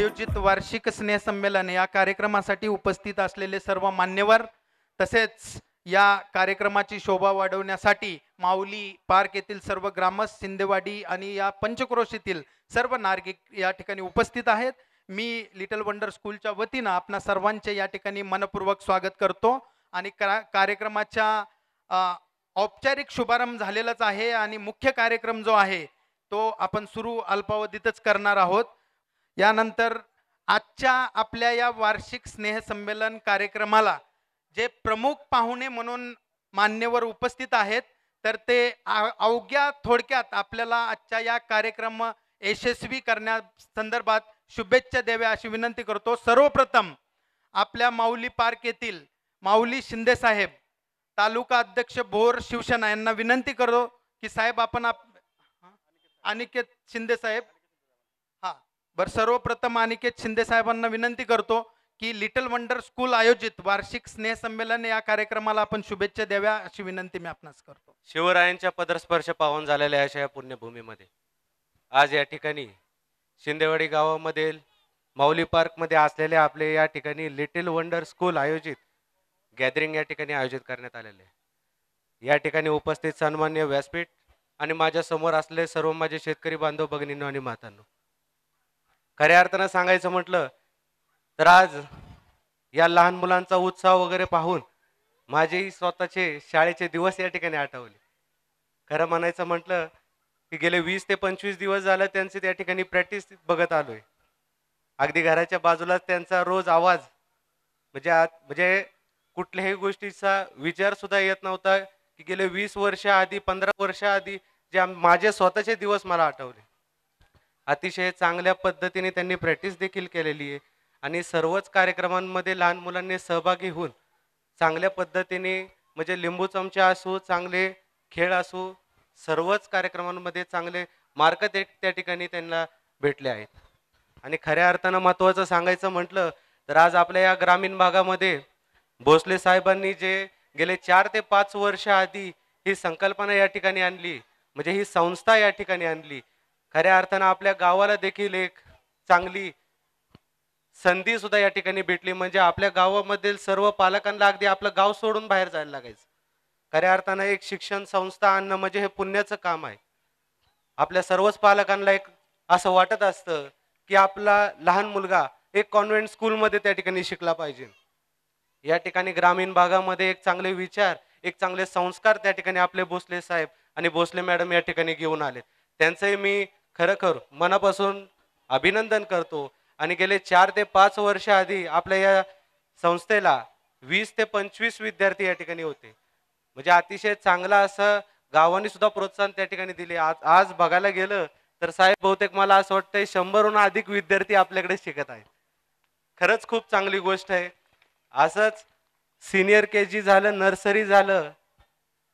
आयोजित वार्षिक स्नेहसंमेलन या कार्यक्रमासाठी उपस्थित असलेले सर्व मान्यवर तसेच या कार्यक्रमाची शोभा वाढवण्यासाठी माऊली पार्क येथील सर्व ग्रामस्थ, सिंदेवाडी आणि या पंचक्रोशीतील सर्व नागरिक या ठिकाणी उपस्थित आहेत. मी लिटल वंडर स्कूलच्या वतीनं आपणा सर्वांचे या ठिकाणी मनपूर्वक स्वागत करतो आणि कार्यक्रमाच्या औपचारिक शुभारंभ झालेलाच आहे आणि मुख्य कार्यक्रम जो आहे तो आपण सुरू अल्पावधीतच करणार आहोत. यानंतर आजच्या आपल्या या वार्षिक स्नेहसंमेलन कार्यक्रमाला जे प्रमुख पाहुणे म्हणून मान्यवर उपस्थित आहेत तर ते अवघ्या थोडक्यात आपल्याला आजच्या या कार्यक्रम यशस्वी करण्यासंदर्भात शुभेच्छा द्याव्या अशी विनंती करतो. सर्वप्रथम आपल्या माऊली पार्क येथील माऊली शिंदे साहेब, तालुका अध्यक्ष भोर शिवसेना यांना विनंती करो की साहेब आपण अनिकेत शिंदे साहेब सर्वप्रथम अनिकेत शिंदे साहेबांना विनंती करतो की लिटल वंडर स्कूल आयोजित वार्षिक स्नेहसंमेलन या कार्यक्रमाला आपण शुभेच्छा द्याव्या अशी विनंती मी आपणास करतो. शिवरायांच्या पदस्पर्श पावन झालेल्या अशा या पुण्यभूमीमध्ये आज या ठिकाणी शिंदेवाडी गावामधील माऊली पार्कमध्ये असलेले आपले या ठिकाणी लिटिल वंडर स्कूल आयोजित गॅदरिंग या ठिकाणी आयोजित करण्यात आलेले आहे. या ठिकाणी उपस्थित सन्मान्य व्यासपीठ आणि माझ्या समोर असलेले सर्व माझे शेतकरी बांधव, भगिनींनो आणि मातांनो, खऱ्या अर्थानं सांगायचं म्हटलं तर आज या लहान मुलांचा उत्साह वगैरे पाहून माझेही स्वतःचे शाळेचे दिवस या ठिकाणी आठवले. खरं म्हणायचं म्हटलं की गेले 20 ते 25 दिवस झालं त्यांचे त्या ठिकाणी प्रॅक्टिस बघत आलोय. अगदी घराच्या बाजूलाच त्यांचा रोज आवाज म्हणजे कुठल्याही गोष्टीचा विचार सुद्धा येत नव्हता की गेले 20 वर्ष आधी 15 वर्ष आधी जे माझे स्वतःचे दिवस मला आठवले. अतिशय चांगल्या पद्धतीने त्यांनी प्रॅक्टिस देखील केलेली आहे आणि सर्वच कार्यक्रमांमध्ये लहान मुलांनी सहभागी होऊन चांगल्या पद्धतीने म्हणजे लिंबू चमचा असो, चांगले खेळ असो, सर्वच कार्यक्रमांमध्ये चांगले मार्क त्या ठिकाणी त्यांना भेटले आहेत. आणि खऱ्या अर्थानं महत्त्वाचं सांगायचं म्हटलं तर आज आपल्या या ग्रामीण भागामध्ये भोसले साहेबांनी जे गेले 4 ते 5 वर्ष आधी ही संकल्पना या ठिकाणी आणली, म्हणजे ही संस्था या ठिकाणी आणली, खऱ्या अर्थानं आपल्या गावाला देखील एक चांगली संधी सुद्धा या ठिकाणी भेटली. म्हणजे आपल्या गावामधील सर्व पालकांना अगदी आपलं गाव सोडून बाहेर जायला लागायचं. खऱ्या अर्थानं एक शिक्षण संस्था आणणं म्हणजे हे पुण्याचं काम आहे. आपल्या सर्वच पालकांना एक असं वाटत असतं की आपला लहान मुलगा एक कॉन्व्हेंट स्कूलमध्ये त्या ठिकाणी शिकला पाहिजे. या ठिकाणी ग्रामीण भागामध्ये एक चांगले विचार, एक चांगले संस्कार त्या ठिकाणी आपले भोसले साहेब आणि भोसले मॅडम या ठिकाणी घेऊन आले. त्यांचंही मी खरोखर मनापासून अभिनंदन करतो. आणि गेले 4 ते 5 वर्ष आधी आपल्या या संस्थेला 20 ते 25 विद्यार्थी या ठिकाणी होते. म्हणजे अतिशय चांगला असं गावांनी सुद्धा प्रोत्साहन त्या ठिकाणी दिले. आज बघायला गेलं तर साहेब बहुतेक मला असं वाटतंय 100हून अधिक विद्यार्थी आपल्याकडे शिकत आहेत. खरंच खूप चांगली गोष्ट आहे. असंच सिनियर KG झालं, नर्सरी झालं,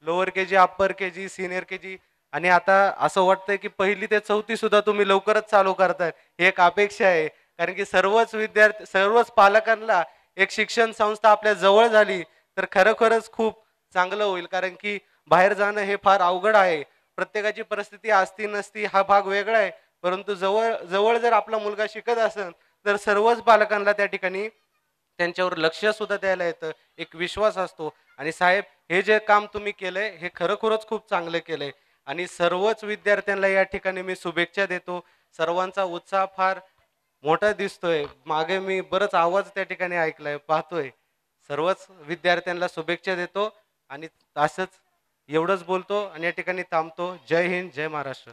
lower KG, upper KG, senior KG आणि आता असं वाटतंय की 1ली ते 4थी सुद्धा तुम्ही लवकरच चालू करताय. ही एक अपेक्षा आहे, कारण की सर्वच विद्यार्थी, सर्वच पालकांना एक शिक्षण संस्था आपल्या जवळ झाली तर खरोखरच खूप चांगलं होईल. कारण की बाहेर जाणं हे फार अवघड आहे. प्रत्येकाची परिस्थिती असती नसती हा भाग वेगळा आहे, परंतु जवळ जर आपला मुलगा शिकत असेल तर सर्वच पालकांना त्या ठिकाणी त्यांच्यावर लक्ष सुद्धा द्यायला येतं, एक विश्वास असतो. आणि साहेब हे जे काम तुम्ही केलंय हे खरोखरच खूप चांगलं केलंय आणि सर्वच विद्यार्थ्यांना या ठिकाणी मी शुभेच्छा देतो. सर्वांचा उत्साह फार मोठा दिसतोय. मागे मी बरंच आवाज त्या ठिकाणी ऐकलाय, पाहतोय. सर्वच विद्यार्थ्यांना शुभेच्छा देतो आणि असंच एवढंच बोलतो आणि या ठिकाणी थांबतो. जय हिंद, जय महाराष्ट्र.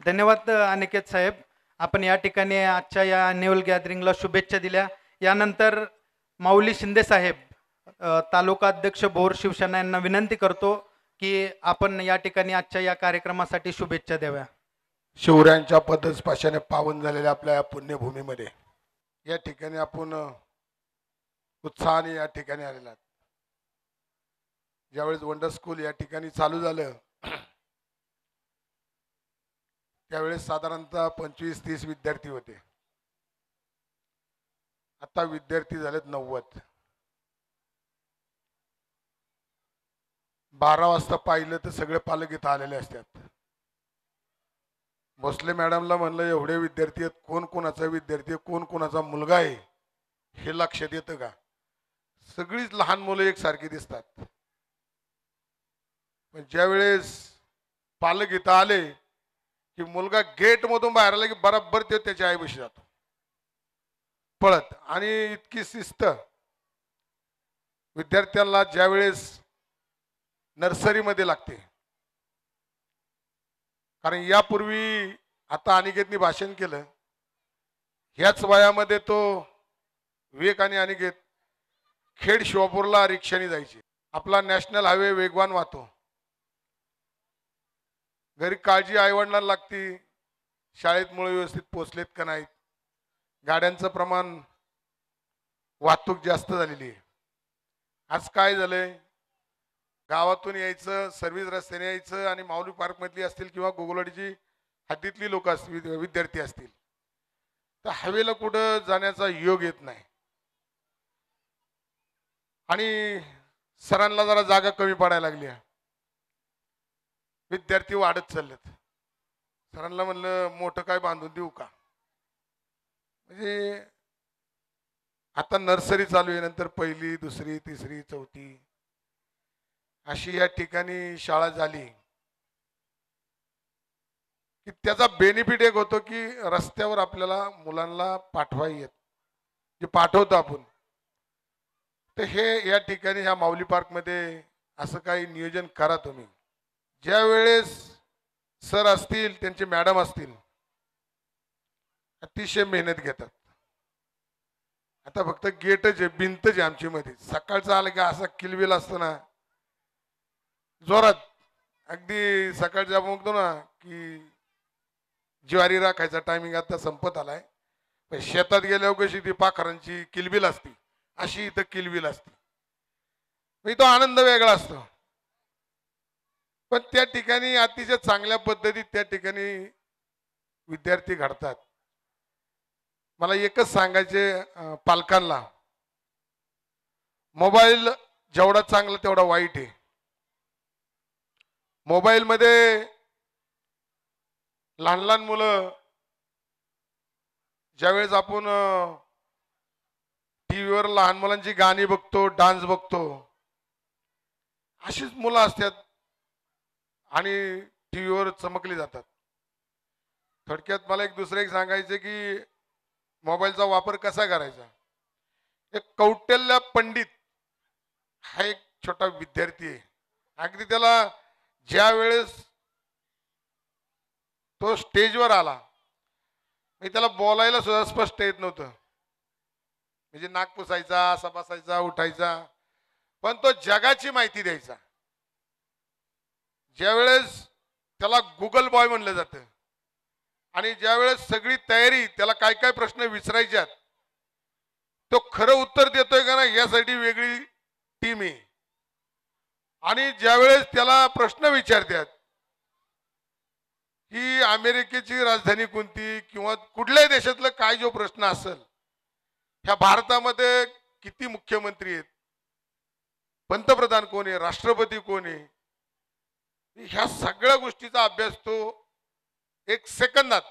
धन्यवाद अनिकेत साहेब, आपण या ठिकाणी आजच्या या ॲन्युअल गॅदरिंगला शुभेच्छा दिल्या. यानंतर माऊली शिंदे साहेब, तालुका अध्यक्ष भोर शिवसेना यांना विनंती करतो की आपण या ठिकाणी आजच्या या कार्यक्रमासाठी शुभेच्छा द्याव्या. शिवरायांच्या पदस्पर्शाने पावन झालेल्या आपल्या पुण्यभूमीमध्ये या ठिकाणी आपण उत्साहाने या ठिकाणी आलेला. ज्यावेळेस वंडर स्कूल या ठिकाणी चालू झालं त्यावेळेस साधारणतः 25-30 विद्यार्थी होते. आता विद्यार्थी झालेत 90. 12 वाजता पाहिलं तर सगळे पालक इथं आलेले असतात. भोसले मॅडमला म्हणलं एवढे विद्यार्थी आहेत, कोण कोणाचा विद्यार्थी आहे, कोण कोणाचा मुलगा आहे हे लक्षात येतं का? सगळीच लहान मुलं एकसारखी दिसतात. पण ज्या वेळेस पालक इथं आले की मुलगा गेट मधून बाहेर आला की बराबर ते त्याच्या आईपाशी जातो पळत. आणि इतकी शिस्त विद्यार्थ्यांना ज्या वेळेस नर्सरीमध्ये लागते. कारण यापूर्वी आता अनिकेतनी भाषण केलं, ह्याच वयामध्ये तो विवेक आणि अनिकेत खेड शिवापूरला रिक्षाने जायचे. आपला नॅशनल हायवे वेगवान वाहतो, घरी काळजी आईवडिलांना लागती, शाळेत मुळे व्यवस्थित पोचलेत का नाहीत, गाड्यांचं प्रमाण, वाहतूक जास्त झालेली आहे. आज काय झालंय, गावातून यायचं, सर्व्हिस रस्त्याने यायचं आणि माऊली पार्क मधली असतील किंवा गोगलवाडीची हद्दीतली लोक असतील, विद्यार्थी असतील, तर हवेला कुठं जाण्याचा योग येत नाही. आणि सरांना जरा जागा कमी पडायला लागली, विद्यार्थी वाढत चाललेत. सरांना म्हणलं मोठं काय बांधून देऊ का, म्हणजे आता नर्सरी चालू आहे, नंतर पहिली, दुसरी, तिसरी, चौथी अशी या ठिकाणी शाळा झाली की त्याचा बेनिफिट एक होतो की रस्त्यावर आपल्याला मुलांना पाठवा येत, जे पाठवतो आपण, तर हे या ठिकाणी ह्या माऊली पार्क मध्ये असं काही नियोजन करा तुम्ही. ज्या वेळेस सर असतील, त्यांचे मॅडम असतील, अतिशय मेहनत घेतात. आता फक्त गेटच आहे, भिंतच आहे आमची मध्ये. सकाळचा आलं की असा किलबिल असतो ना जोरात, अगदी सकाळच्या बघतो ना की ज्वारी राखायचा टायमिंग आता संपत आलाय, पण शेतात गेल्यावर कशी ती पाखरांची किलबिल असती, अशी इथं किलबिल असते. मी तो आनंद वेगळा असतो. पण त्या ठिकाणी अतिशय चांगल्या पद्धतीत त्या ठिकाणी विद्यार्थी घडतात. मला एकच सांगायचे पालकांना, मोबाईल जेवढा चांगला तेवढा वाईट आहे. मोबाईल मध्ये लहान लहान मुलं, ज्यावेळेस आपण टीव्हीवर लहान मुलांची गाणी बघतो, डान्स बघतो, अशीच मुलं असतात आणि टीव्हीवर चमकली जातात. थोडक्यात मला दुसरं एक सांगायचं की मोबाईलचा वापर कसा करायचा. एक कौटिल्य पंडित हा एक छोटा विद्यार्थी आहे. अगदी त्याला ज्या वेळेस तो स्टेजवर आला, मी त्याला बोलायला सुद्धा स्पष्ट येत नव्हतं, म्हणजे नाक पुसायचा, असा बसायचा, उठायचा, पण तो जगाची माहिती द्यायचा. ज्यावेळेस त्याला गुगल बॉय म्हणलं जातं आणि ज्यावेळेस सगळी तयारी, त्याला काय काय प्रश्न विचारायच्यात, तो खरं उत्तर देतोय का नाही यासाठी वेगळी टीम आहे. आणि ज्यावेळेस त्याला प्रश्न विचारतात की अमेरिकेची राजधानी कोणती किंवा कुठल्याही देशातलं काय जो प्रश्न असेल, ह्या भारतामध्ये किती मुख्यमंत्री आहेत, पंतप्रधान कोण आहे, राष्ट्रपती कोण आहे, ह्या सगळ्या गोष्टीचा अभ्यास तो एक सेकंदात,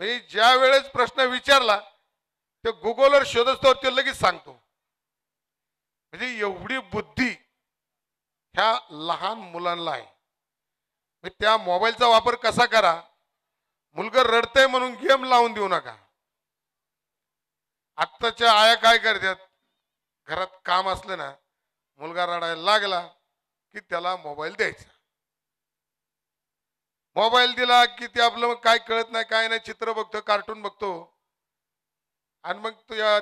म्हणजे ज्या वेळेस प्रश्न विचारला ते गुगलवर शोधतो ते लगेच सांगतो. म्हणजे एवढी बुद्धी ह्या लहान मुलांना आहे. त्या मोबाईलचा वापर कसा करा, मुलगा रडतंय म्हणून गेम लावून देऊ नका. आत्ताच्या आया काय करतात, घरात काम असलं ना, मुलगा रडायला लागला की त्याला मोबाईल द्यायचा. मोबाईल दिला की ते आपलं काय कळत नाही, काय नाही, चित्र बघतो, कार्टून बघतो, आणि मग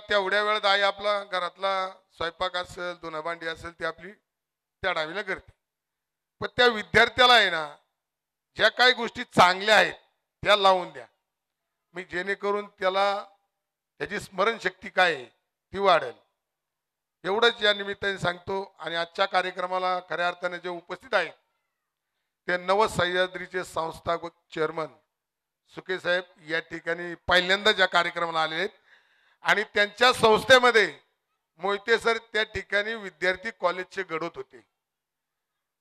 तेवढ्या वेळात आई आपला घरातला स्वयंपाक असेल, धुणं भांडी असेल, ती आपली त्या डावीला करते. पण त्या विद्यार्थ्याला आहे ना, ज्या काही गोष्टी चांगल्या आहेत त्या लावून द्या, मी जेणेकरून त्याला त्याची स्मरणशक्ती काय आहे ती वाढेल. एवढंच या निमित्ताने सांगतो. आणि आजच्या कार्यक्रमाला खऱ्या अर्थाने जे उपस्थित आहेत ते नव सह्याद्रीचे संस्थापक चेअरमन सुके साहेब या ठिकाणी पहिल्यांदाच या कार्यक्रमाला आले आहेत. आणि त्यांच्या संस्थेमध्ये मोहिते सर त्या ठिकाणी विद्यार्थी कॉलेजचे घडवत होते.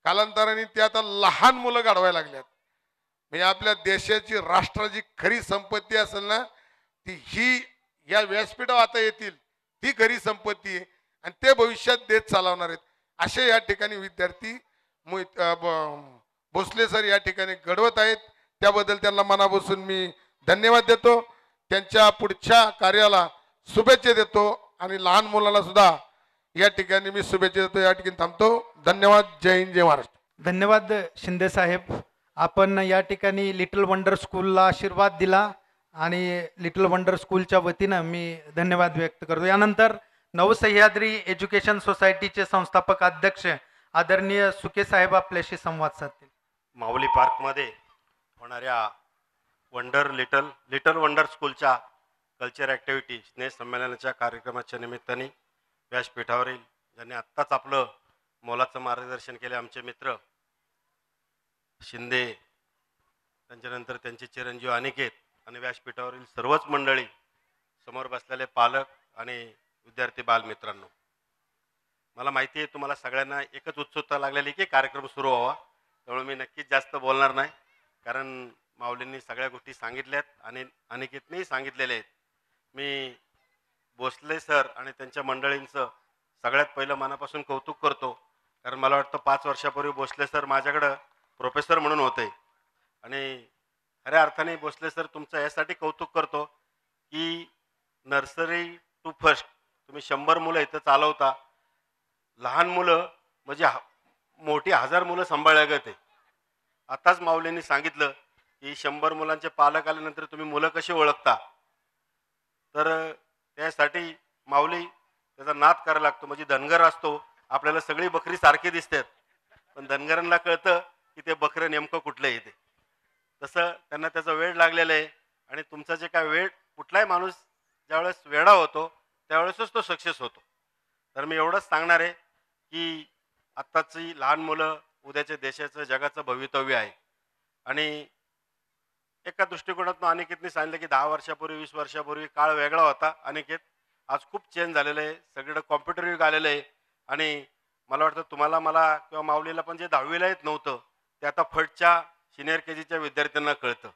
कालांतराने ते आता लहान मुलं घडवायला लागल्यात. म्हणजे आपल्या देशाची राष्ट्राची खरी संपत्ती असेल ना ती ही या व्यासपीठावर आता येतील ती खरी संपत्ती आहे आणि ते भविष्यात देश चालवणार आहेत. असे या ठिकाणी विद्यार्थी भोसले सर या ठिकाणी घडवत आहेत. त्याबद्दल त्यांना मनापासून मी धन्यवाद देतो. त्यांच्या पुढच्या कार्याला शुभेच्छा देतो आणि लहान मुलांना सुद्धा या ठिकाणी मी शुभेच्छा देतो. या ठिकाणी थांबतो. धन्यवाद. जय हिंद, जय महाराष्ट्र. धन्यवाद शिंदे साहेब. आपण या ठिकाणी लिटल वंडर स्कूलला आशीर्वाद दिला आणि लिटल वंडर स्कूलच्या वतीनं मी धन्यवाद व्यक्त करतो. यानंतर नवसह्याद्री एज्युकेशन सोसायटीचे संस्थापक अध्यक्ष आदरणीय सुके साहेब आपल्याशी संवाद साधतील. माऊली पार्कमध्ये होणाऱ्या लिटल वंडर स्कूलच्या कल्चर ॲक्टिव्हिटी स्नेह संमेलनाच्या कार्यक्रमाच्या निमित्ताने व्यासपीठावरील ज्यांनी आत्ताच आपलं मोलाचं मार्गदर्शन केले आमचे मित्र शिंदे, त्यांच्यानंतर त्यांचे चिरंजीव अनिकेत आणि व्यासपीठावरील सर्वच मंडळी, समोर बसलेले पालक आणि विद्यार्थी बालमित्रांनो, मला माहिती आहे तुम्हाला सगळ्यांना एकच उत्सुकता लागलेली की कार्यक्रम सुरू व्हावा. त्यामुळे मी नक्कीच जास्त बोलणार नाही, कारण माऊलींनी सगळ्या गोष्टी सांगितल्यात आणि अनिकेतनेही सांगितलेले आहेत. मी भोसले सर आणि त्यांच्या मंडळींचं सगळ्यात पहिलं मनापासून कौतुक करतो, कारण मला वाटतं 5 वर्षापूर्वी भोसले सर माझ्याकडं प्रोफेसर म्हणून होते आणि खऱ्या अर्थाने भोसले सर तुमचं यासाठी कौतुक करतो की नर्सरी टू फर्स्ट तुम्ही 100 मुलं इथं चालवता. लहान मुलं म्हणजे मोठी 1000 मुलं सांभाळल्या ते. आताच माऊलींनी सांगितलं की 100 मुलांचे पालक आल्यानंतर तुम्ही मुलं कशी ओळखता, तर त्यासाठी माऊली त्याचा नाद करायला लागतो. म्हणजे धनगर असतो, आपल्याला सगळी बकरी सारखी दिसतात, पण धनगरांना कळतं की ते बकरं नेमकं कुठलं येते. तसं त्यांना त्याचा वेळ लागलेला आहे आणि तुमचा जे काय वेळ, कुठलाही माणूस ज्यावेळेस वेडा होतो त्यावेळेसच तो सक्सेस होतो. तर मी एवढंच सांगणार आहे की आत्ताची लहान मुलं उद्याच्या देशाचं जगाचं भवितव्य आहे. आणि एका दृष्टिकोनातून अनिकेतने सांगितलं की 10 वर्षापूर्वी 20 वर्षापूर्वी काळ वेगळा होता. अनिकेत, आज खूप चेंज झालेलं आहे, सगळीकडे कॉम्प्युटर युग आलेलं आहे. आणि मला वाटतं तुम्हाला, मला किंवा माऊलीला पण जे 10वीला येत नव्हतं ते आता फटच्या सिनियर KGच्या विद्यार्थ्यांना कळतं,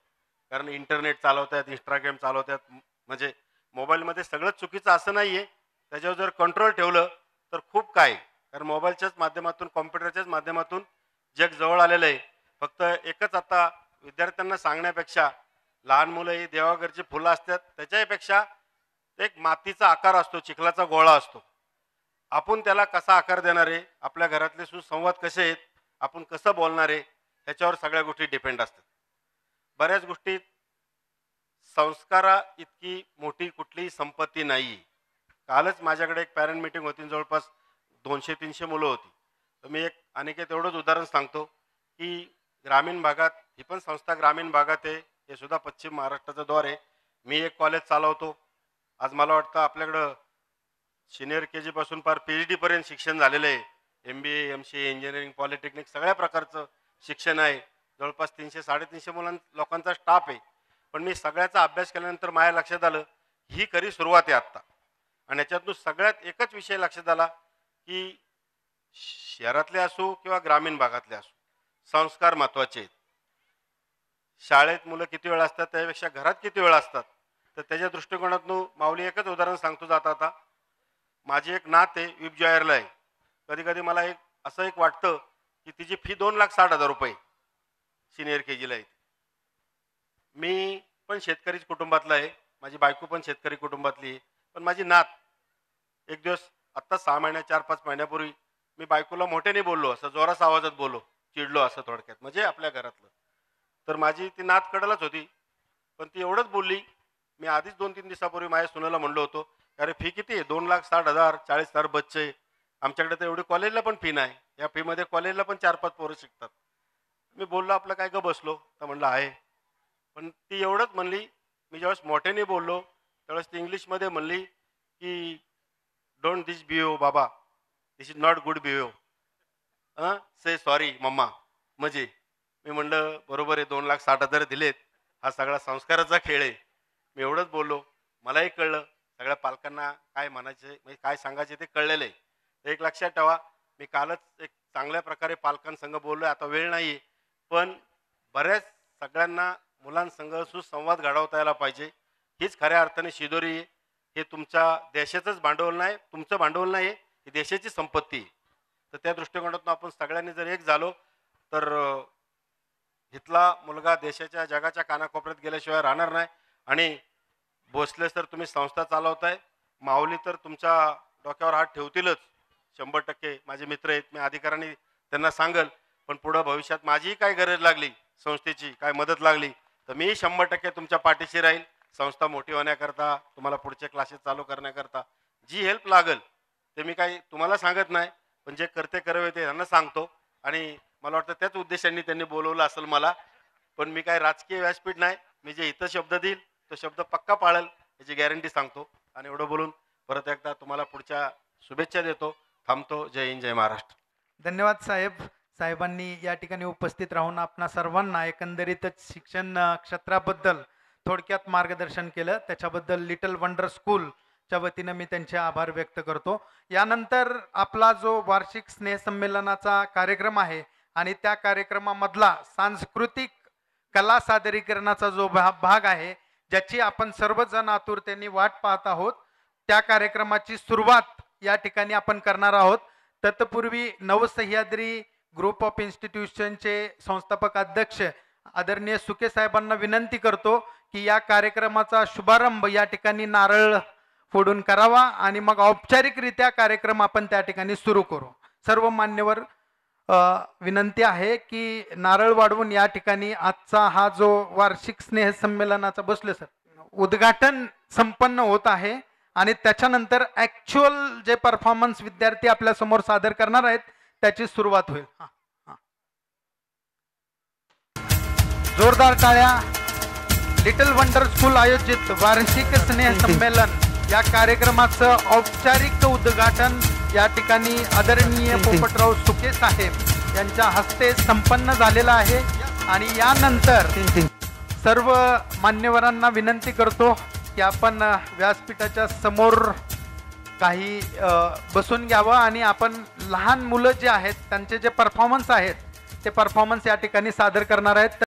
कारण इंटरनेट चालवतात, इंस्टाग्राम चालवतात. म्हणजे मोबाईलमध्ये सगळं चुकीचं असं नाही आहे, त्याच्यावर जर कंट्रोल ठेवलं तर खूप काय, कारण मोबाईलच्याच माध्यमातून, कॉम्प्युटरच्याच माध्यमातून जग जवळ आलेलं आहे. फक्त एकच आता विद्यार्थ्यांना सांगण्यापेक्षा, लहान मुलं ही देवाघरची फुलं असतात, त्याच्यापेक्षा एक मातीचा आकार असतो, चिखलाचा गोळा असतो, आपण त्याला कसा आकार देणार आहे, आपल्या घरातले सुसंवाद कसे आहेत, आपण कसं बोलणार आहे, ह्याच्यावर सगळ्या गोष्टी डिपेंड असतात. बऱ्याच गोष्टीत संस्कारा इतकी मोठी कुठलीही संपत्ती नाही. कालच माझ्याकडे एक पॅरेंट मीटिंग होती, जवळपास 200-300 मुलं होती. तर मी एक अनिकेत एवढंच उदाहरण सांगतो की ग्रामीण भागात, ही पण संस्था ग्रामीण भागात आहे, हे सुद्धा पश्चिम महाराष्ट्राचं द्वार आहे. मी एक कॉलेज चालवतो. आज मला वाटतं आपल्याकडं सिनियर KG पासून पार PhD पर्यंत शिक्षण झालेलं आहे. MBA, MCA, इंजिनिअरिंग, पॉलिटेक्निक सगळ्या प्रकारचं शिक्षण आहे. जवळपास 300-350 लोकांचा स्टाफ आहे. पण मी सगळ्याचा अभ्यास केल्यानंतर माझ्या लक्षात आलं ही खरी सुरुवात आहे आत्ता. आणि याच्यातून सगळ्यात एकच विषय लक्षात आला की शहरातले असो किंवा ग्रामीण भागातले असो, संस्कार महत्त्वाचे आहेत. शाळेत मुलं किती वेळ असतात त्यापेक्षा घरात किती वेळ असतात. तर त्याच्या दृष्टिकोनातून माऊली एकच उदाहरण सांगतो जाता आता. माझी एक नात आहे, विप जॉयरला आहे. कधी कधी मला असं एक वाटतं की तिची फी 2,60,000 रुपये सिनियर KGला आहे. मी पण शेतकरीच कुटुंबातला आहे, माझी बायको पण शेतकरी कुटुंबातली आहे. पण माझी नात, एक दिवस आत्ता 6 महिन्या 4-5 महिन्यापूर्वी मी बायकोला मोठ्याने बोललो, असं जोरास आवाजात बोललो, चिडलो असं थोडक्यात, म्हणजे आपल्या घरातलं. तर माझी ती नात कडलच होती, पण ती एवढंच बोलली. मी आधीच 2-3 दिवसापूर्वी माझ्या सुनेला म्हणलो होतो, अरे फी किती आहे, 2,60,000, 40,000 बच्चे. आमच्याकडे तर एवढी कॉलेजला पण फी नाही, या फीमध्ये कॉलेजला पण 4-5 पोरं शिकतात. मी बोललो आपलं काय ग बसलो, तर म्हणलं आहे. पण ती एवढंच म्हणली. मी ज्यावेळेस मोठ्याने बोललो त्यावेळेस ती इंग्लिशमध्ये म्हणली की डोंट दिस बिहेव बाबा, this is not good behave, say sorry mama. म्हणजे मी म्हणलं बरोबर आहे, 2,60,000 दिलेत, हा सगळा संस्काराचा खेळ आहे. मी एवढंच बोललो. मलाही कळलं, सगळ्या पालकांना काय म्हणायचे, म्हणजे काय सांगायचे ते कळलेलं आहे. तर एक लक्षात ठेवा, मी कालच एक चांगल्या प्रकारे पालकांसंग बोललो. आता वेळ नाही आहे, पण बऱ्याच सगळ्यांना मुलांसंग सुसंवाद घडवता यायला पाहिजे. हीच खऱ्या अर्थाने शिदोरी आहे. हे तुमच्या देशाचंच भांडवल नाही, तुमचं भांडवल नाही, ही देशाची संपत्ती आहे. तर त्या दृष्टिकोनातून आपण सगळ्यांनी जर एक झालो तर इथला मुलगा देशाच्या जगाच्या कानाकोपऱ्यात गेल्याशिवाय राहणार नाही. आणि भोसले सर तुम्ही संस्था चालवताय, माऊली तर तुमच्या डोक्यावर हात ठेवतीलच 100%. माझे मित्र आहेत, मी अधिकाऱ्यांनी त्यांना सांगल. पण पुढं भविष्यात माझीही काय गरज लागली, संस्थेची काय मदत लागली, तर मी 100% तुमच्या पाठीशी राहील. संस्था मोठी होण्याकरता, तुम्हाला पुढचे क्लासेस चालू करण्याकरता जी हेल्प लागेल ते मी काही तुम्हाला सांगत नाही, पण जे करते करावे ते त्यांना सांगतो. आणि मला वाटतं त्याच उद्देशाने त्यांनी बोलवलं असेल मला. पण मी काय राजकीय व्यासपीठ नाही, मी जे इथं शब्द देईल तो शब्द पक्का पाळेल याची गॅरंटी सांगतो. आणि एवढं बोलून परत एकदा तुम्हाला पुढच्या शुभेच्छा देतो. थांबतो. जय हिंद, जय महाराष्ट्र. धन्यवाद साहेब. साहेबांनी या ठिकाणी उपस्थित राहून आपणा सर्वांना एकंदरीतच शिक्षण क्षेत्राबद्दल थोडक्यात मार्गदर्शन केलं. त्याच्याबद्दल लिटल वंडर स्कूलच्या वतीनं मी त्यांचे आभार व्यक्त करतो. यानंतर आपला जो वार्षिक स्नेहसंमेलनाचा कार्यक्रम आहे आणि त्या कार्यक्रमामधला सांस्कृतिक कला सादरीकरणाचा जो भाग आहे, ज्याची आपण सर्वजण आतुरतेने वाट पाहत आहोत, त्या कार्यक्रमाची सुरुवात या ठिकाणी आपण करणार आहोत. तत्पूर्वी नवसह्याद्री ग्रुप ऑफ इन्स्टिट्यूशनचे संस्थापक अध्यक्ष आदरणीय सुके साहेबांना विनंती करतो की या कार्यक्रमाचा शुभारंभ या ठिकाणी नारळ फोडून करावा आणि मग औपचारिकरित्या कार्यक्रम आपण त्या ठिकाणी सुरू करू. सर्व मान्यवर विनंती आहे की नारळ वाढवून या ठिकाणी आजचा हा जो वार्षिक स्नेह संमेलनाचा बसले सर उद्घाटन संपन्न होत आहे. आणि त्याच्यानंतर ऍक्च्युअल जे परफॉर्मन्स विद्यार्थी आपल्या समोर सादर करणार आहेत त्याची सुरुवात होईल. जोरदार टाळ्या. लिटल वंडर स्कूल आयोजित वार्षिक स्नेह संमेलन या कार्यक्रमाचं औपचारिक उद्घाटन या ठिकाणी आदरणीय पोपटराव सुके साहेब यांच्या हस्ते संपन्न झालेलं आहे. आणि यानंतर सर्व मान्यवरांना विनंती करतो की आपण व्यासपीठाच्या समोर काही बसून घ्यावं आणि आपण लहान मुलं जे आहेत त्यांचे जे परफॉर्मन्स आहेत ते परफॉर्मन्स या ठिकाणी सादर करणार आहेत.